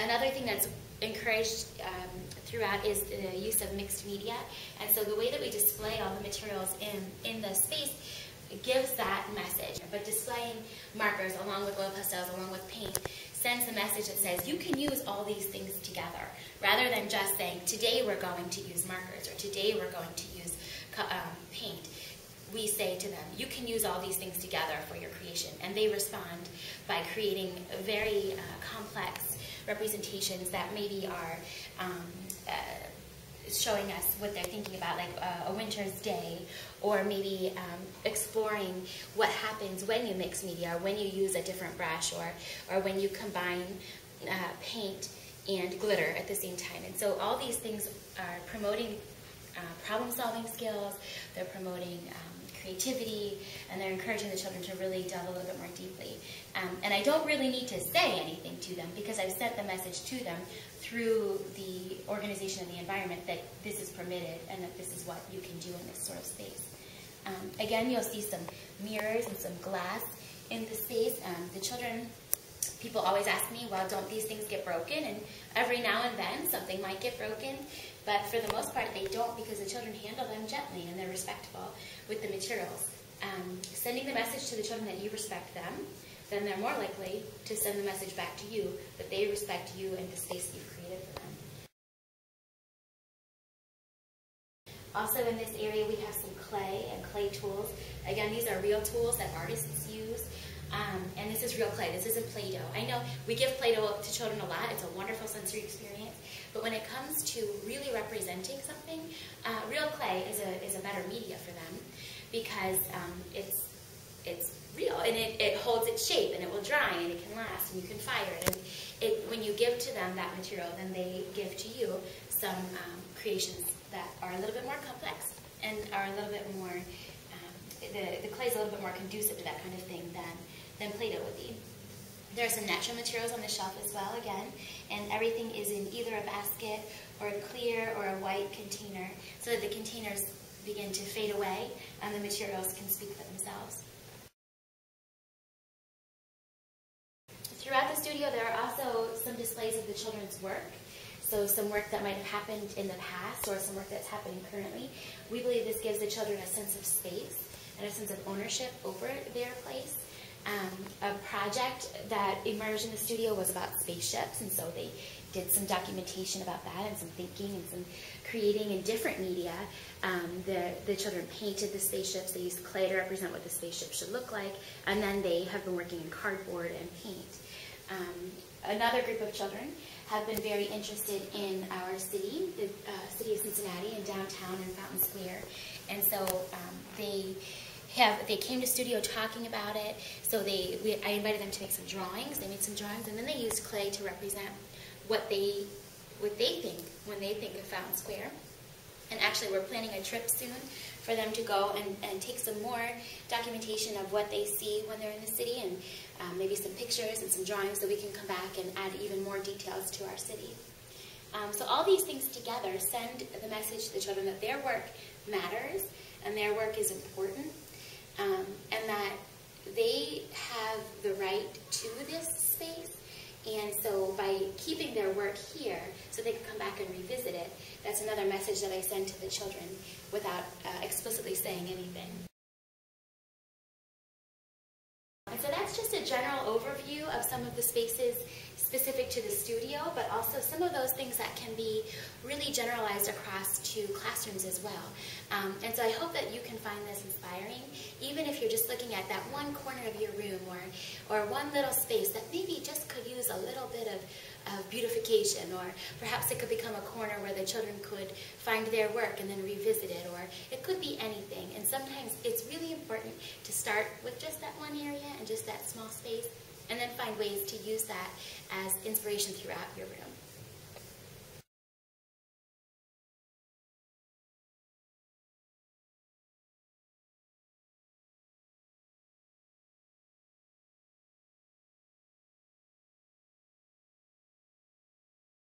Another thing that's encouraged throughout is the use of mixed media. And so the way that we display all the materials in the space gives that message. But displaying markers along with oil pastels, along with paint, sends a message that says you can use all these things together, rather than just saying today we're going to use markers or today we're going to use paint. We say to them, you can use all these things together for your creation. And they respond by creating very complex representations that maybe are showing us what they're thinking about, like a winter's day, or maybe exploring what happens when you mix media, or when you use a different brush, or when you combine paint and glitter at the same time. And so all these things are promoting problem-solving skills, they're promoting creativity, and they're encouraging the children to really delve a little bit more deeply. And I don't really need to say anything to them, because I've sent the message to them through the organization of the environment that this is permitted and that this is what you can do in this sort of space. Again, you'll see some mirrors and some glass in the space. The children, people always ask me, well, don't these things get broken? And every now and then something might get broken, but for the most part they don't, because the children handle them gently and they're respectful with the materials. Sending the message to the children that you respect them, then they're more likely to send the message back to you that they respect you and the space that you've created for them. Also in this area we have some clay and clay tools. Again, these are real tools that artists use. And this is real clay. This isn't Play-Doh. I know we give Play-Doh to children a lot. It's a wonderful sensory experience. But when it comes to really representing something, real clay is a better media for them, because it's real, and it holds its shape, and it will dry, and it can last, and you can fire it. And when you give to them that material, then they give to you some creations that are a little bit more complex and are a little bit more, the clay is a little bit more conducive to that kind of thing than Play-Doh would be. There are some natural materials on the shelf as well, again, and everything is in either a basket or a clear or a white container, so that the containers begin to fade away and the materials can speak for themselves. Throughout the studio there are also some displays of the children's work. So some work that might have happened in the past or some work that's happening currently. We believe this gives the children a sense of space and a sense of ownership over their place. A project that emerged in the studio was about spaceships, and so they did some documentation about that and some thinking and some creating in different media. The children painted the spaceships. They used clay to represent what the spaceship should look like, and then they have been working in cardboard and paint. Another group of children have been very interested in our city, the city of Cincinnati, and downtown and Fountain Square, and so they came to studio talking about it. So I invited them to make some drawings. They made some drawings, and then they used clay to represent what they think when they think of Fountain Square. And actually, we're planning a trip soon for them to go and take some more documentation of what they see when they're in the city, and maybe some pictures and some drawings, so we can come back and add even more details to our city. So all these things together send the message to the children that their work matters and their work is important, and that they have the right to this space. And so by keeping their work here so they can come back and revisit it, that's another message that I send to the children without explicitly saying anything. And so that's just a general overview of some of the spaces specific to the studio, but also some of those things that can be really generalized across to classrooms as well. And so I hope that you can find this inspiring, even if you're just looking at that one corner of your room or one little space that maybe just could use a little bit of beautification, or perhaps it could become a corner where the children could find their work and then revisit it, or it could be anything. And sometimes it's really important to start with just that one area and just that small space, and then find ways to use that as inspiration throughout your room.